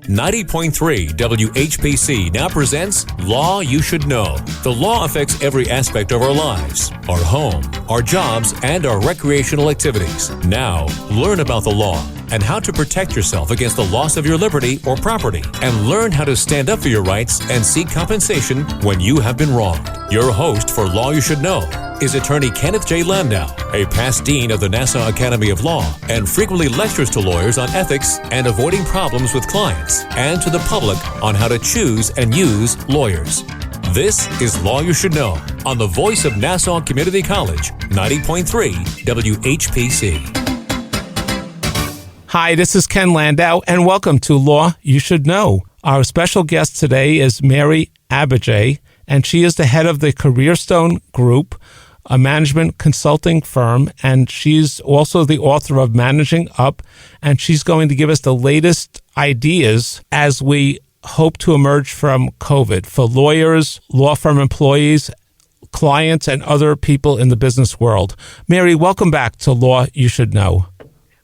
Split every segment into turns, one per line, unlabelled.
90.3 WHPC now presents Law You Should Know. The law affects every aspect of our lives, our home, our jobs, and our recreational activities. Now, learn about the law and how to protect yourself against the loss of your liberty or property, and learn how to stand up for your rights and seek compensation when you have been wronged. Your host for Law You Should Know is attorney Kenneth J. Landau, a past dean of the Nassau Academy of Law, and frequently lectures to lawyers on ethics and avoiding problems with clients, and to the public on how to choose and use lawyers. This is Law You Should Know on the voice of Nassau Community College, 90.3 WHPC.
Hi, this is Ken Landau, and welcome to Law You Should Know. Our special guest today is Mary Abbajay, and she is the head of the Careerstone Group, a management consulting firm, and she's also the author of Managing Up, and she's going to give us the latest ideas as we hope to emerge from COVID for lawyers, law firm employees, clients, and other people in the business world. Mary, welcome back to Law You Should Know.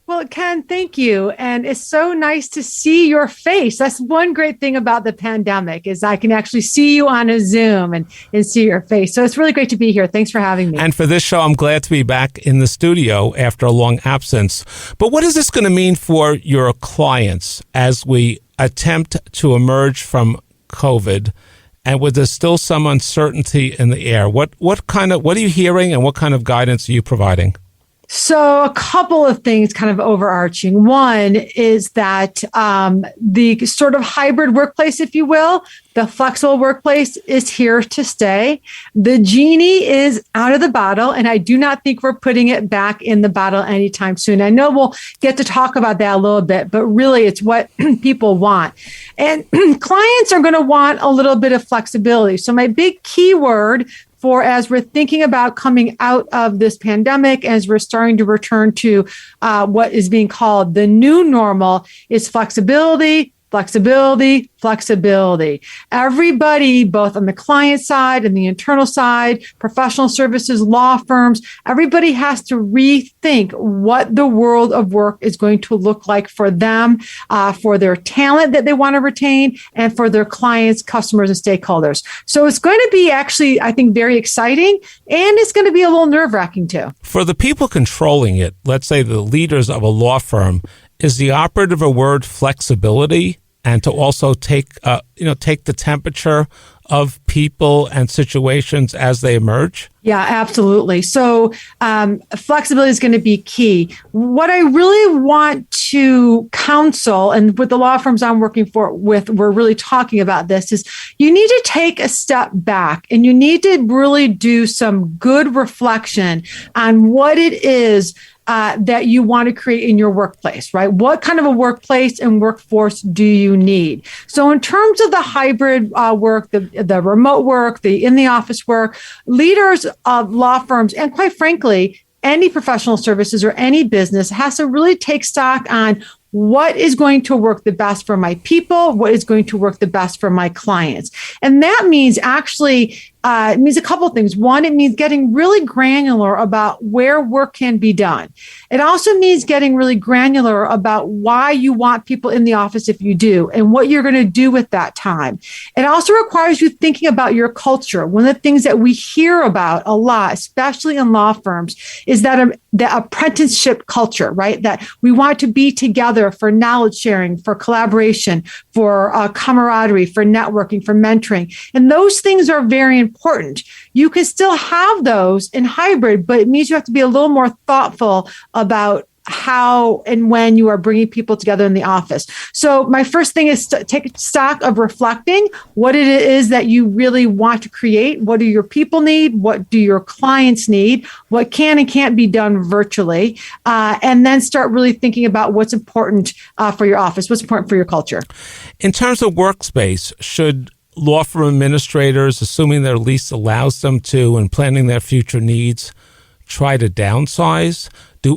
Well, Ken, thank you. And it's so nice to see your face. That's one great thing about the pandemic is I can actually see you on a Zoom and see your face. So it's really great to be here. Thanks for having me.
And for this show, I'm glad to be back in the studio after a long absence. But what is this going to mean for your clients as we attempt to emerge from COVID? And with there's still some uncertainty in the air, what are you hearing and what kind of guidance are you providing?
So a couple of things kind of overarching. One is that the sort of hybrid workplace, if you will, the flexible workplace is here to stay. The genie is out of the bottle, and I do not think we're putting it back in the bottle anytime soon. I know we'll get to talk about that a little bit, but really it's what people want. And clients are going to want a little bit of flexibility. So my big keyword for as we're thinking about coming out of this pandemic, as we're starting to return to what is being called the new normal, is flexibility, flexibility, flexibility. Everybody, both on the client side and the internal side, professional services, law firms, everybody has to rethink what the world of work is going to look like for them, for their talent that they want to retain, and for their clients, customers, and stakeholders. So it's going to be actually, I think, very exciting, and it's going to be a little nerve-wracking too. For
the people controlling it, let's say the leaders of a law firm, is the operative a word flexibility, and to also take the temperature of people and situations as they emerge?
Yeah, absolutely. So flexibility is going to be key. What I really want to counsel, and with the law firms I'm working with, we're really talking about this, is you need to take a step back and you need to really do some good reflection on what it is that you want to create in your workplace, right? What kind of a workplace and workforce do you need? So in terms of the hybrid work, the remote work, the in-the-office work, leaders of law firms, and quite frankly, any professional services or any business has to really take stock on what is going to work the best for my people, what is going to work the best for my clients. And that means actually, it means a couple of things. One, it means getting really granular about where work can be done. It also means getting really granular about why you want people in the office if you do, and what you're going to do with that time. It also requires you thinking about your culture. One of the things that we hear about a lot, especially in law firms, is that the apprenticeship culture, right? That we want to be together for knowledge sharing, for collaboration, for camaraderie, for networking, for mentoring. And those things are very important. You can still have those in hybrid, but it means you have to be a little more thoughtful about how and when you are bringing people together in the office. So my first thing is to take stock of reflecting what it is that you really want to create. What do your people need? What do your clients need? What can and can't be done virtually? And then start really thinking about what's important for your office, what's important for your culture.
In terms of workspace, should law firm administrators, assuming their lease allows them to, and planning their future needs, try to downsize?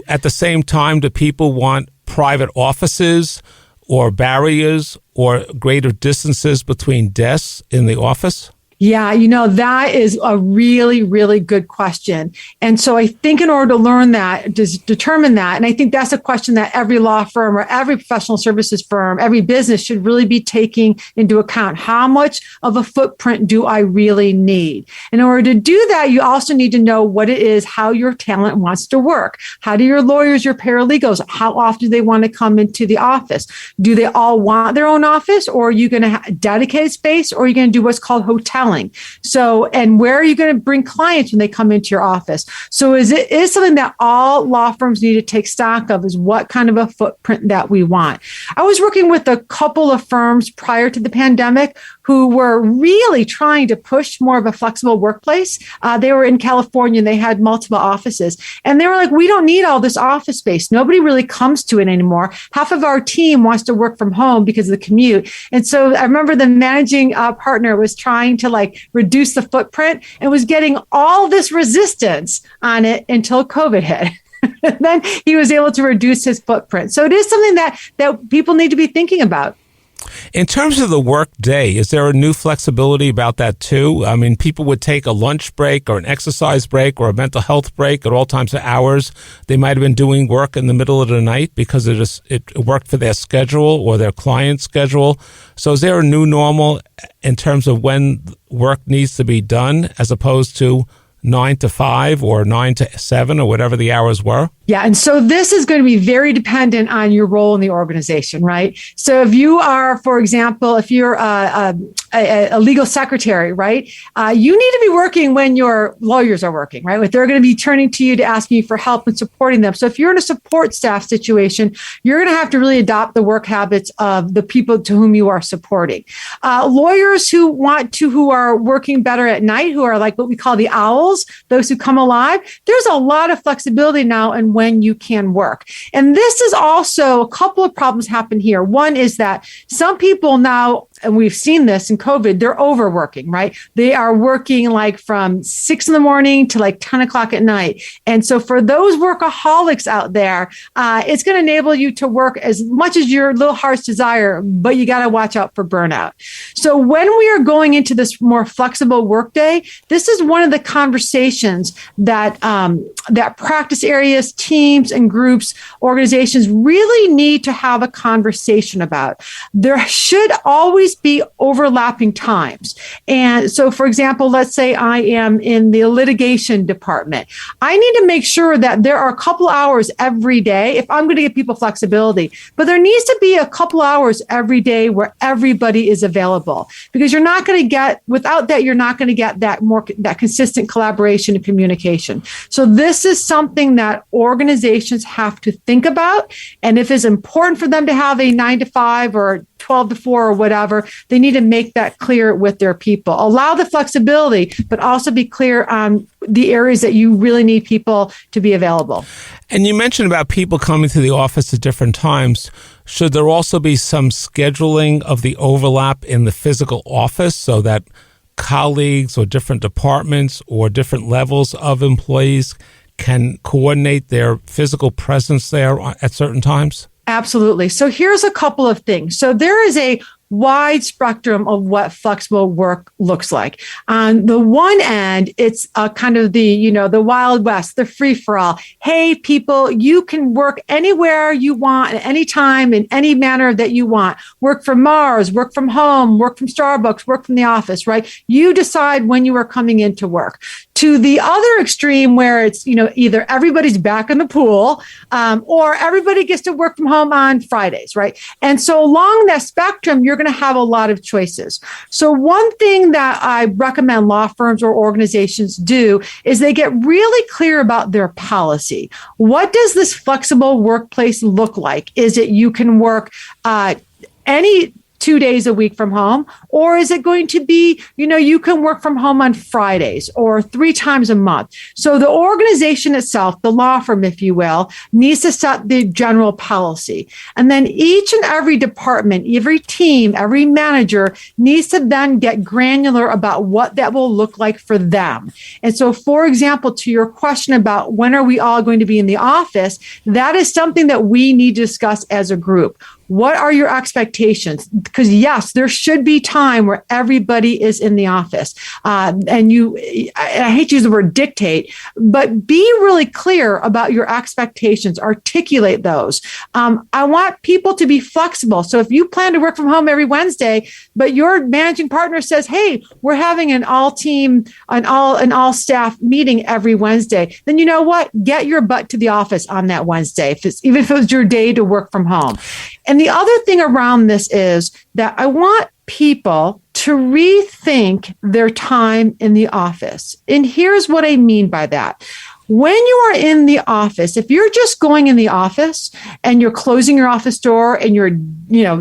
At the same time, do people want private offices or barriers or greater distances between desks in the office?
Yeah, that is a really, really good question. And so I think in order to learn that, to determine that, and I think that's a question that every law firm or every professional services firm, every business should really be taking into account. How much of a footprint do I really need? In order to do that, you also need to know what it is, how your talent wants to work. How do your lawyers, your paralegals, how often do they want to come into the office? Do they all want their own office, or are you going to have dedicated space, or are you going to do what's called hoteling? So, and where are you going to bring clients when they come into your office? So is something that all law firms need to take stock of, is what kind of a footprint that we want. I was working with a couple of firms prior to the pandemic who were really trying to push more of a flexible workplace. They were in California and they had multiple offices. And they were like, we don't need all this office space. Nobody really comes to it anymore. Half of our team wants to work from home because of the commute. And so I remember the managing partner was trying to reduce the footprint and was getting all this resistance on it until COVID hit. Then he was able to reduce his footprint. So it is something that people need to be thinking about.
In terms of the work day, is there a new flexibility about that too? I mean, people would take a lunch break or an exercise break or a mental health break at all times of hours. They might have been doing work in the middle of the night because it worked for their schedule or their client's schedule. So is there a new normal in terms of when work needs to be done as opposed to 9 to 5 or 9 to 7 or whatever the hours were?
Yeah. And so this is going to be very dependent on your role in the organization, right? So if you are, for example, if you're a legal secretary, right, you need to be working when your lawyers are working, right? If they're going to be turning to you to ask you for help and supporting them. So if you're in a support staff situation, you're going to have to really adopt the work habits of the people to whom you are supporting. Lawyers who are working better at night, who are like what we call the owls, those who come alive, there's a lot of flexibility now in when you can work. And this is also a couple of problems happen here. One is that some people now, and we've seen this in COVID, they're overworking, right? They are working from 6 a.m. to 10 o'clock at night. And so for those workaholics out there, it's going to enable you to work as much as your little heart's desire, but you got to watch out for burnout. So when we are going into this more flexible workday, this is one of the conversations that practice areas, teams and groups, organizations really need to have a conversation about. There should always be overlapping times. And so, for example, let's say I am in the litigation department. I need to make sure that there are a couple hours every day if I'm going to give people flexibility. But there needs to be a couple hours every day where everybody is available, because you're not going to get, without that, you're not going to get that consistent collaboration and communication. So this is something that organizations have to think about. And if it's important for them to have a 9 to 5 or 12 to 4 or whatever, they need to make that clear with their people. Allow the flexibility, but also be clear on the areas that you really need people to be available.
And you mentioned about people coming to the office at different times. Should there also be some scheduling of the overlap in the physical office so that colleagues or different departments or different levels of employees can coordinate their physical presence there at certain times?
Absolutely. So here's a couple of things. So there is a wide spectrum of what flexible work looks like. On the one end, it's kind of the Wild West, the free for all. Hey, people, you can work anywhere you want at any time in any manner that you want. Work from Mars, work from home, work from Starbucks, work from the office, right? You decide when you are coming into work. To the other extreme where it's, either everybody's back in the pool or everybody gets to work from home on Fridays, right? And so along that spectrum, you're going to have a lot of choices. So one thing that I recommend law firms or organizations do is they get really clear about their policy. What does this flexible workplace look like? Is it you can work any 2 days a week from home? Or is it going to be, you can work from home on Fridays or 3 times a month? So the organization itself, the law firm, if you will, needs to set the general policy. And then each and every department, every team, every manager needs to then get granular about what that will look like for them. And so, for example, to your question about when are we all going to be in the office, that is something that we need to discuss as a group. What are your expectations? Because yes, there should be time where everybody is in the office. I hate to use the word dictate, but be really clear about your expectations. Articulate those. I want people to be flexible. So if you plan to work from home every Wednesday, but your managing partner says, hey, we're having an all staff meeting every Wednesday, then you know what? Get your butt to the office on that Wednesday, even if it was your day to work from home. And the other thing around this is that I want people to rethink their time in the office. And here's what I mean by that. When you are in the office, if you're just going in the office and you're closing your office door and you're,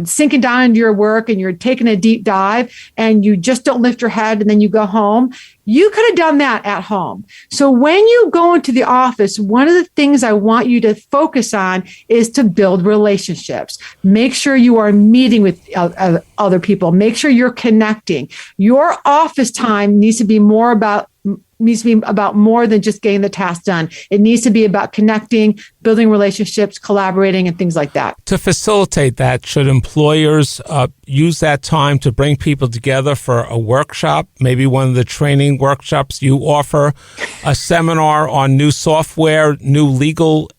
sinking down into your work and you're taking a deep dive and you just don't lift your head and then you go home, you could have done that at home. So when you go into the office, one of the things I want you to focus on is to build relationships. Make sure you are meeting with other people. Make sure you're connecting. Your office time needs to be about more than just getting the task done. It needs to be about connecting, building relationships, collaborating, and things like that.
To facilitate that, should employers use that time to bring people together for a workshop, maybe one of the training workshops you offer, a seminar on new software, new legal,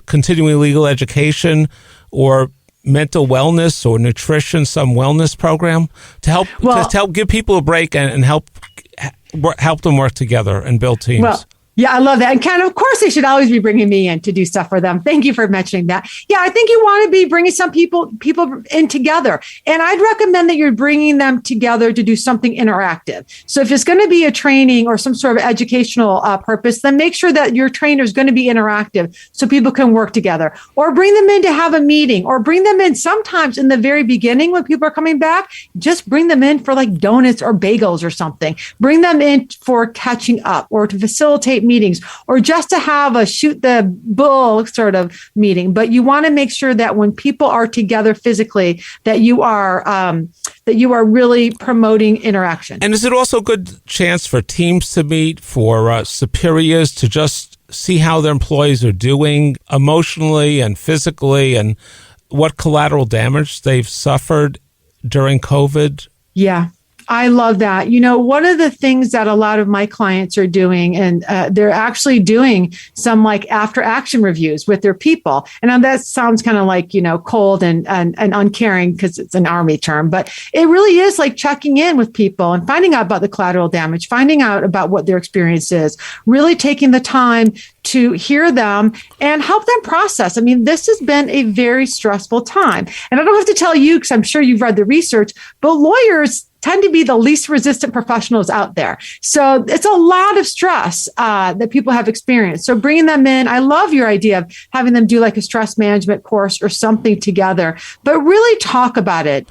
continuing legal education, or mental wellness or nutrition, some wellness program to help give people a break and help them work together and build teams?
Well, yeah, I love that. And Ken, of course, they should always be bringing me in to do stuff for them. Thank you for mentioning that. Yeah, I think you want to be bringing some people in together. And I'd recommend that you're bringing them together to do something interactive. So if it's going to be a training or some sort of educational purpose, then make sure that your trainer is going to be interactive so people can work together. Or bring them in to have a meeting, or bring them in sometimes in the very beginning when people are coming back. Just bring them in for like donuts or bagels or something. Bring them in for catching up or to facilitate meetings, or just to have a shoot the bull sort of meeting. But you want to make sure that when people are together physically, that you are really promoting interaction.
And is it also a good chance for teams to meet, for superiors to just see how their employees are doing emotionally and physically, and what collateral damage they've suffered during COVID?
Yeah. I love that. One of the things that a lot of my clients are doing, and they're actually doing some like after action reviews with their people. And that sounds kind of like, cold and uncaring because it's an Army term, but it really is like checking in with people and finding out about the collateral damage, finding out about what their experience is, really taking the time to hear them and help them process. I mean, this has been a very stressful time. And I don't have to tell you, because I'm sure you've read the research, but lawyers tend to be the least resistant professionals out there. So it's a lot of stress that people have experienced. So bringing them in, I love your idea of having them do like a stress management course or something together, but really talk about it,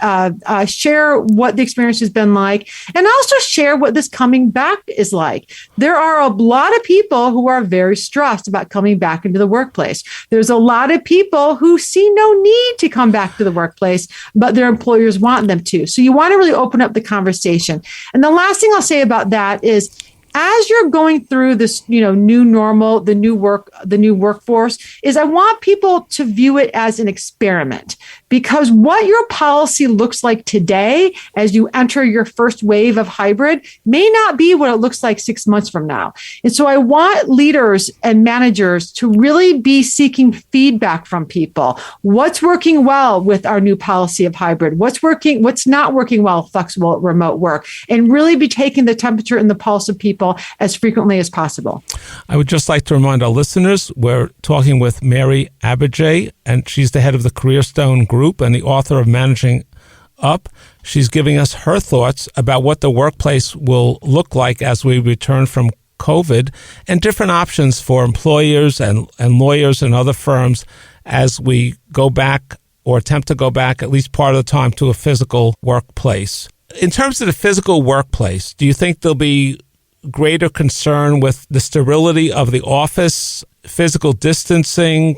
share what the experience has been like, and also share what this coming back is like. There are a lot of people who are very stressed about coming back into the workplace. There's a lot of people who see no need to come back to the workplace, but their employers want them to. So you want to really open up the conversation. And the last thing I'll say about that is, as you're going through this, new normal, the new workforce, is I want people to view it as an experiment, because what your policy looks like today as you enter your first wave of hybrid may not be what it looks like 6 months from now. And so I want leaders and managers to really be seeking feedback from people. What's working well with our new policy of hybrid? What's not working well with flexible remote work? And really be taking the temperature and the pulse of people as frequently as possible.
I would just like to remind our listeners, we're talking with Mary Abbajay, and she's the head of the Careerstone Group and the author of Managing Up. She's giving us her thoughts about what the workplace will look like as we return from COVID, and different options for employers and lawyers and other firms as we go back or attempt to go back at least part of the time to a physical workplace. In terms of the physical workplace, do you think there'll be greater concern with the sterility of the office, physical distancing,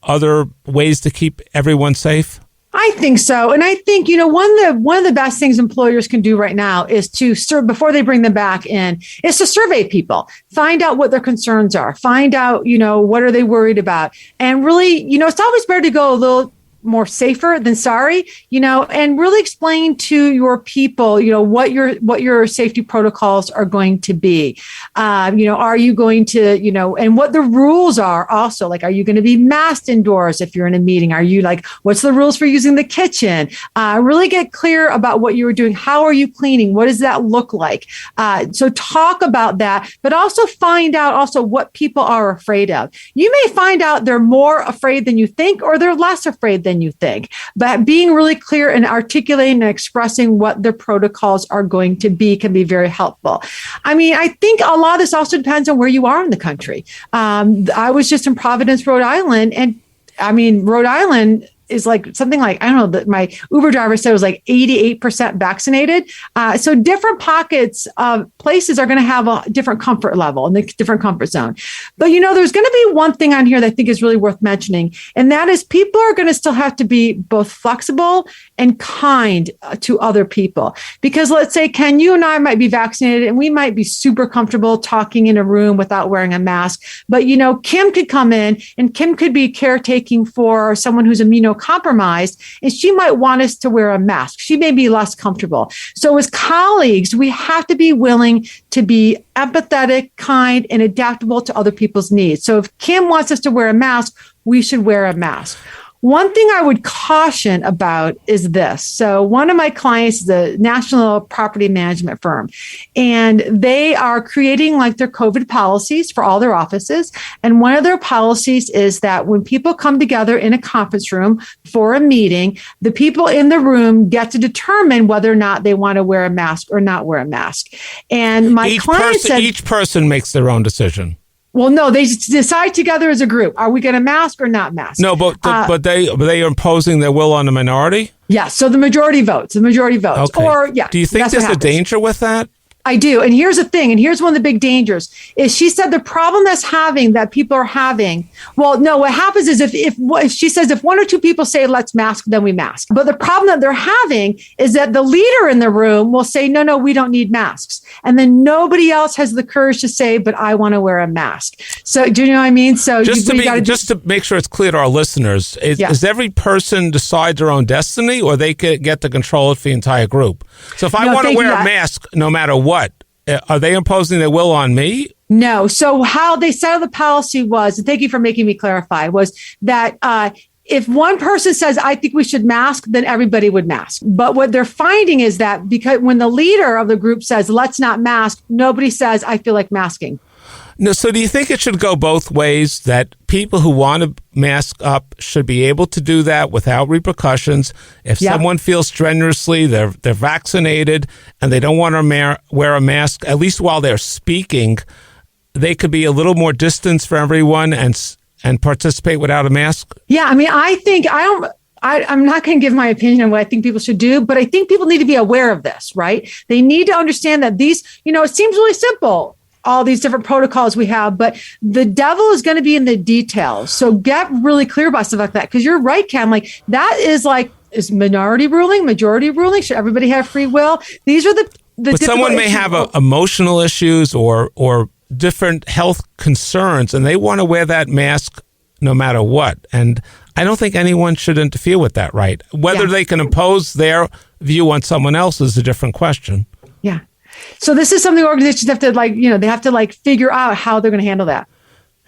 other ways to keep everyone safe?
I think so. And I think, one of the best things employers can do right now is to before they bring them back in, is to survey people, find out what their concerns are, find out, what are they worried about? And really, it's always better to go a little more safer than sorry, and really explain to your people, what your safety protocols are going to be. Are you going to, and what the rules are also, like, are you going to be masked indoors if you're in a meeting? Are you what's the rules for using the kitchen? Really get clear about what you were doing. How are you cleaning? What does that look like? So talk about that, but also find out also what people are afraid of. You may find out they're more afraid than you think, or they're less afraid than you think. But being really clear and articulating and expressing what the protocols are going to be can be very helpful. I think a lot of this also depends on where you are in the country. I was just in Providence, Rhode Island, and Rhode Island is something like, I don't know, that my Uber driver said it was 88% vaccinated. So different pockets of places are going to have a different comfort level and a different comfort zone. But, there's going to be one thing on here that I think is really worth mentioning. And that is people are going to still have to be both flexible and kind to other people. Because let's say, Ken, you and I might be vaccinated and we might be super comfortable talking in a room without wearing a mask. But, Kim could come in and Kim could be caretaking for someone who's immunocompromised, and she might want us to wear a mask. She may be less comfortable. So as colleagues, we have to be willing to be empathetic, kind, and adaptable to other people's needs. So if Kim wants us to wear a mask, we should wear a mask. One thing I would caution about is this. So one of my clients is a national property management firm, and they are creating their COVID policies for all their offices. And one of their policies is that when people come together in a conference room for a meeting, the people in the room get to determine whether or not they want to wear a mask or not wear a mask. And my client said
each person makes their own decision.
Well, no, they decide together as a group. Are we going to mask or not mask?
No, but they are imposing their will on the minority?
Yes. So the majority votes.
Okay.
Or, yeah.
Do you think there's a danger with that?
I do. And here's the thing. And here's one of the big dangers is she said the problem that people are having. Well, no, what happens is if she says, if one or two people say, let's mask, then we mask. But the problem that they're having is that the leader in the room will say, no, we don't need masks. And then nobody else has the courage to say, but I want to wear a mask. So do you know what I mean? So
just to make sure it's clear to our listeners, is every person decide their own destiny, or they get to control it for the entire group? So if I want to wear a mask, no matter what, are they imposing their will on me?
No. So how they set up the policy was, and thank you for making me clarify, was that if one person says, I think we should mask, then everybody would mask. But what they're finding is that because when the leader of the group says, let's not mask, nobody says, I feel like masking.
No, so do you think it should go both ways, that people who want to mask up should be able to do that without repercussions? If someone feels strenuously they're vaccinated and they don't want to wear a mask, at least while they're speaking, they could be a little more distance for everyone and participate without a mask? Yeah,
I think I'm not going to give my opinion on what I think people should do, but I think people need to be aware of this, right? They need to understand that these, it seems really simple, all these different protocols we have, but the devil is going to be in the details. So get really clear about stuff like that. Because you're right, Cam, that is minority ruling, majority ruling? Should everybody have free will? These are the
but someone may have emotional issues or different health concerns, and they want to wear that mask no matter what. And I don't think anyone should interfere with that, right? Whether they can impose their view on someone else is a different question.
Yeah. So this is something organizations have to they have to figure out how they're going to handle that.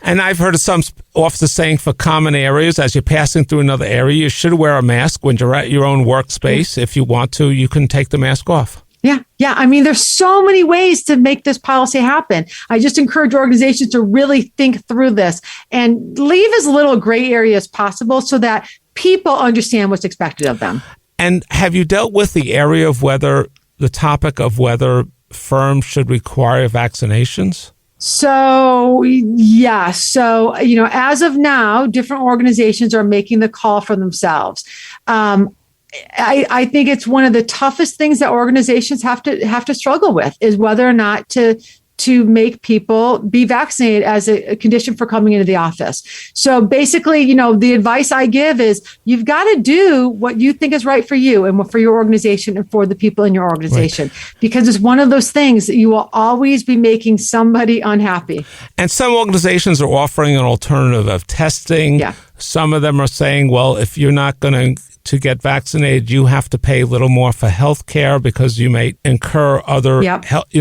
And I've heard of some officers saying for common areas, as you're passing through another area, you should wear a mask when you're at your own workspace. If you want to, you can take the mask off.
Yeah. There's so many ways to make this policy happen. I just encourage organizations to really think through this and leave as little gray area as possible so that people understand what's expected of them.
And have you dealt with the area of the topic of whether firms should require vaccinations?
So, yeah. So, as of now, different organizations are making the call for themselves. I think it's one of the toughest things that organizations have to struggle with is whether or not to make people be vaccinated as a condition for coming into the office. So basically, the advice I give is you've got to do what you think is right for you and for your organization and for the people in your organization, right? Because it's one of those things that you will always be making somebody unhappy.
And some organizations are offering an alternative of testing.
Yeah.
Some of them are saying, well, if you're not going to get vaccinated, you have to pay a little more for health care because you may incur other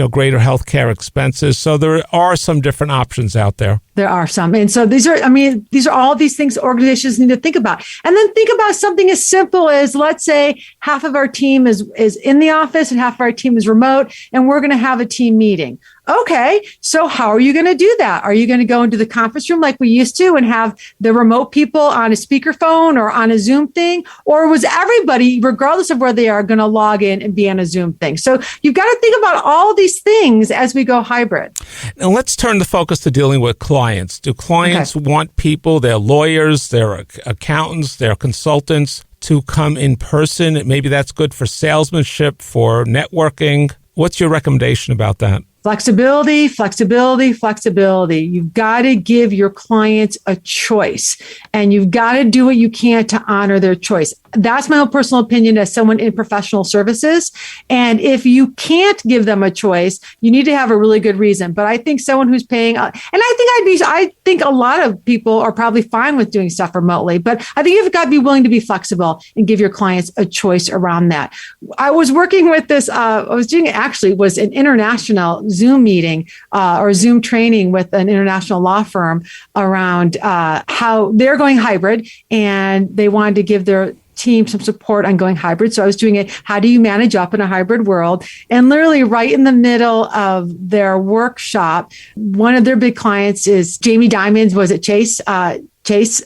greater health care expenses. So there are some different options out there.
There are some. And so these are all these things organizations need to think about. And then think about something as simple as, let's say half of our team is in the office and half of our team is remote, and we're going to have a team meeting. Okay, so how are you going to do that? Are you going to go into the conference room like we used to and have the remote people on a speakerphone or on a Zoom thing? Or was everybody, regardless of where they are, going to log in and be on a Zoom thing? So you've got to think about all these things as we go hybrid.
Now let's turn the focus to dealing with clients. Do clients want people, their lawyers, their accountants, their consultants, to come in person? Maybe that's good for salesmanship, for networking. What's your recommendation about that?
Flexibility, flexibility, flexibility. You've got to give your clients a choice, and you've got to do what you can to honor their choice. That's my own personal opinion as someone in professional services. And if you can't give them a choice, you need to have a really good reason. But I think someone who's paying, and I think a lot of people are probably fine with doing stuff remotely, but I think you've got to be willing to be flexible and give your clients a choice around that. I was working with this, was an international Zoom meeting or Zoom training with an international law firm around how they're going hybrid, and they wanted to give their team some support on going hybrid. So I was doing it. How do you manage up in a hybrid world? And literally right in the middle of their workshop, one of their big clients is Jamie Dimons was at Chase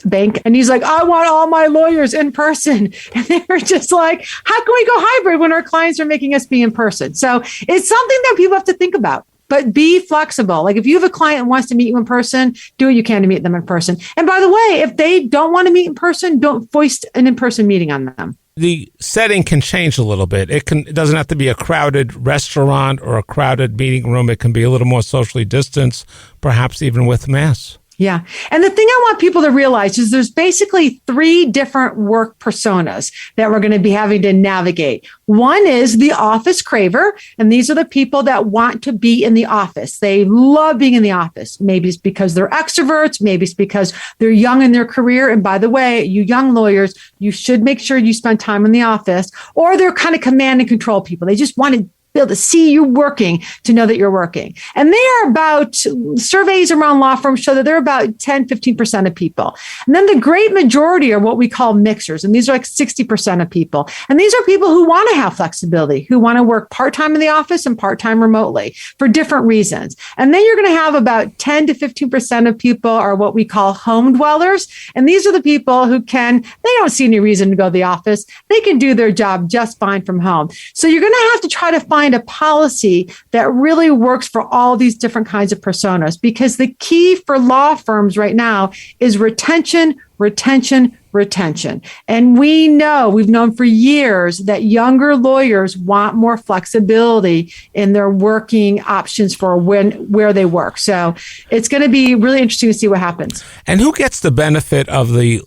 Bank. And he's like, I want all my lawyers in person. And they were just like, how can we go hybrid when our clients are making us be in person? So it's something that people have to think about. But be flexible. Like if you have a client who wants to meet you in person, do what you can to meet them in person. And by the way, if they don't want to meet in person, don't foist an in-person meeting on them.
The setting can change a little bit. It doesn't have to be a crowded restaurant or a crowded meeting room. It can be a little more socially distanced, perhaps even with masks.
Yeah. And the thing I want people to realize is there's basically 3 different work personas that we're going to be having to navigate. One is the office craver, and these are the people that want to be in the office. They love being in the office. Maybe it's because they're extroverts. Maybe it's because they're young in their career. And by the way, you young lawyers, you should make sure you spend time in the office. Or they're kind of command and control people. They just want to be able to see you working, to know that you're working. And they are about, surveys around law firms show that they're about 10, 15% of people. And then the great majority are what we call mixers. And these are like 60% of people. And these are people who want to have flexibility, who want to work part-time in the office and part-time remotely for different reasons. And then you're going to have about 10 to 15% of people are what we call home dwellers. And these are the people who they don't see any reason to go to the office. They can do their job just fine from home. So you're going to have to try to find a policy that really works for all these different kinds of personas, because the key for law firms right now is retention, retention, retention. And we've known for years that younger lawyers want more flexibility in their working options for where they work. So it's going to be really interesting to see what happens.
And who gets the benefit of the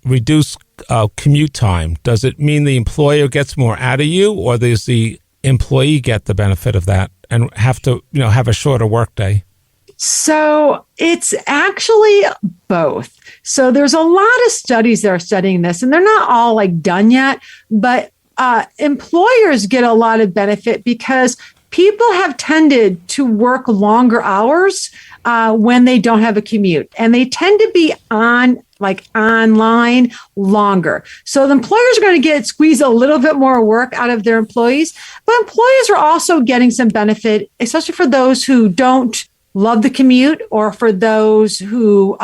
reduced commute time? Does it mean the employer gets more out of you, or does the employee get the benefit of that and have to, have a shorter workday?
So it's actually both. So there's a lot of studies that are studying this, and they're not all done yet, but employers get a lot of benefit because people have tended to work longer hours when they don't have a commute, and they tend to be online longer. So the employers are going to squeeze a little bit more work out of their employees, but employees are also getting some benefit, especially for those who don't love the commute, or for those who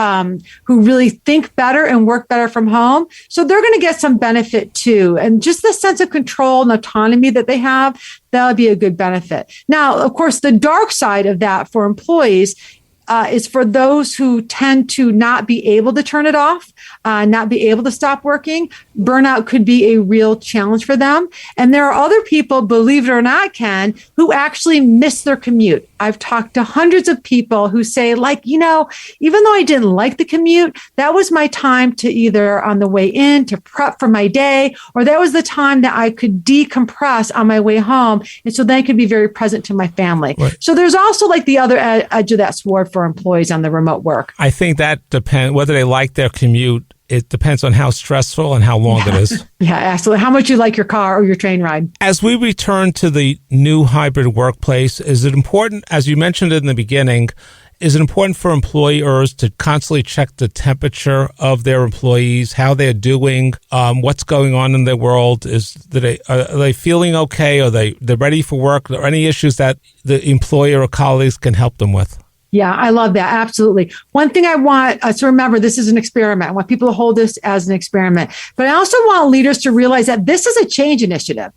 really think better and work better from home. So they're going to get some benefit too. And just the sense of control and autonomy that they have, that'll be a good benefit. Now, of course, the dark side of that for employees is for those who tend to not be able to turn it off, not be able to stop working. Burnout could be a real challenge for them. And there are other people, believe it or not, Ken, who actually miss their commute. I've talked to hundreds of people who say, even though I didn't like the commute, that was my time to either on the way in to prep for my day, or that was the time that I could decompress on my way home. And so then I could be very present to my family. Right. So there's also the other edge of that sword for employees on the remote work.
I think that depends whether they like their commute. it depends on how stressful and how long it is.
Yeah, absolutely. How much you like your car or your train ride.
As we return to the new hybrid workplace, is it important, as you mentioned in the beginning, is it important for employers to constantly check the temperature of their employees, how they're doing, what's going on in their world? Are they feeling okay? Are they're ready for work? Are there any issues that the employer or colleagues can help them with?
Yeah, I love that. Absolutely. One thing I want us to remember, this is an experiment. I want people to hold this as an experiment. But I also want leaders to realize that this is a change initiative.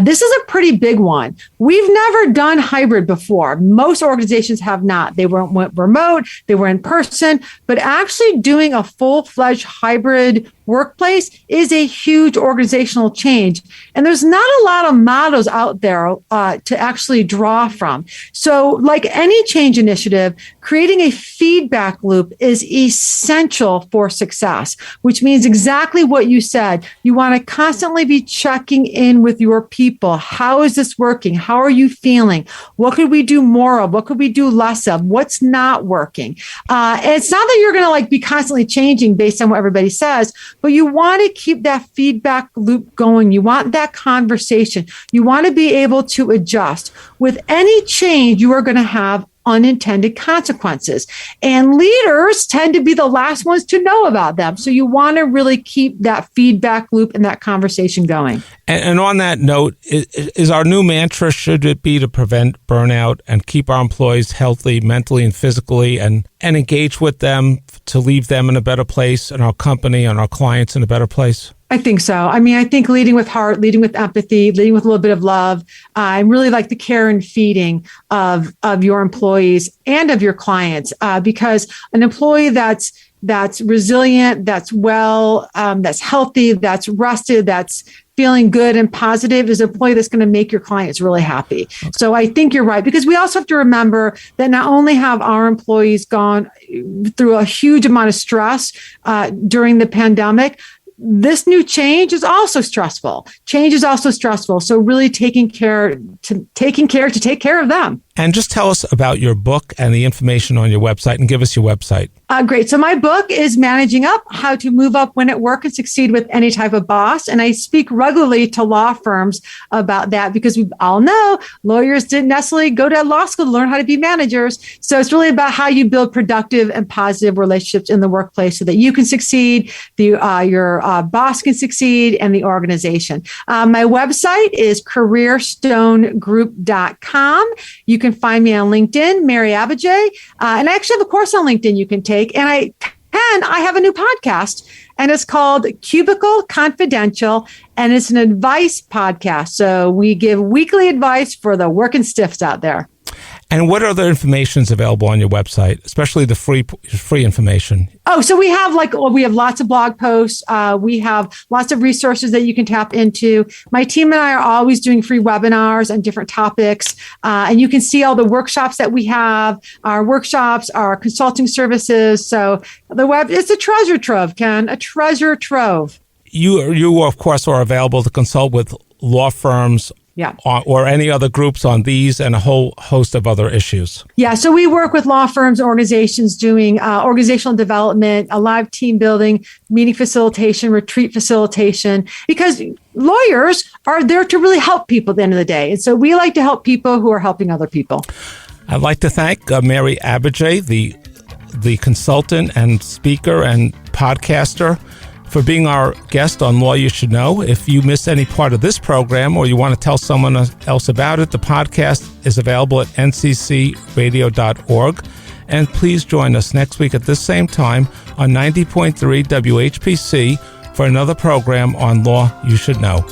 This is a pretty big one. We've never done hybrid before. Most organizations have not. They went remote, they were in person, but actually doing a full-fledged hybrid workplace is a huge organizational change. And there's not a lot of models out there to actually draw from. So like any change initiative, creating a feedback loop is essential for success, which means exactly what you said. You want to constantly be checking in with your people. How is this working? How are you feeling? What could we do more of? What could we do less of? What's not working? And it's not that you're going to be constantly changing based on what everybody says, but you want to keep that feedback loop going. You want that conversation. You want to be able to adjust. With any change, you are going to have unintended consequences. And leaders tend to be the last ones to know about them. So you want to really keep that feedback loop and that conversation going.
And on that note, is our new mantra, should it be to prevent burnout and keep our employees healthy mentally and physically and engage with them to leave them in a better place and our company and our clients in a better place?
I think so. I mean, I think leading with heart, leading with empathy, leading with a little bit of love, and really like the care and feeding of your employees and of your clients, because an employee that's resilient, that's well, that's healthy, that's rested, that's feeling good and positive is an employee that's going to make your clients really happy. Okay. So I think you're right, because we also have to remember that not only have our employees gone through a huge amount of stress during the pandemic, this new change is also stressful. Change is also stressful. So really taking care to take care of them.
And just tell us about your book and the information on your website, and give us your website.
Great. So my book is Managing Up, How to Move Up When at Work and Succeed with Any Type of Boss. And I speak regularly to law firms about that, because we all know lawyers didn't necessarily go to law school to learn how to be managers. So it's really about how you build productive and positive relationships in the workplace so that you can succeed, your boss can succeed, and the organization. My website is Careerstonegroup.com. You can find me on LinkedIn, Mary Abbajay. And I actually have a course on LinkedIn you can take. And I have a new podcast, and it's called Cubicle Confidential, and it's an advice podcast. So we give weekly advice for the working stiffs out there.
And what other information is available on your website, especially the free information?
Oh, so we have lots of blog posts. We have lots of resources that you can tap into. My team and I are always doing free webinars on different topics. And you can see all the workshops that we have, our workshops, our consulting services. So the web, it's a treasure trove, Ken, a treasure trove. You of course, are available to consult with law firms, or any other groups on these and a whole host of other issues. Yeah, so we work with law firms, organizations doing organizational development, live team building, meeting facilitation, retreat facilitation, because lawyers are there to really help people at the end of the day. And so we like to help people who are helping other people. I'd like to thank Mary Abbajay, the consultant and speaker and podcaster, for being our guest on Law You Should Know. If you missed any part of this program or you want to tell someone else about it, the podcast is available at nccradio.org. And please join us next week at this same time on 90.3 WHPC for another program on Law You Should Know.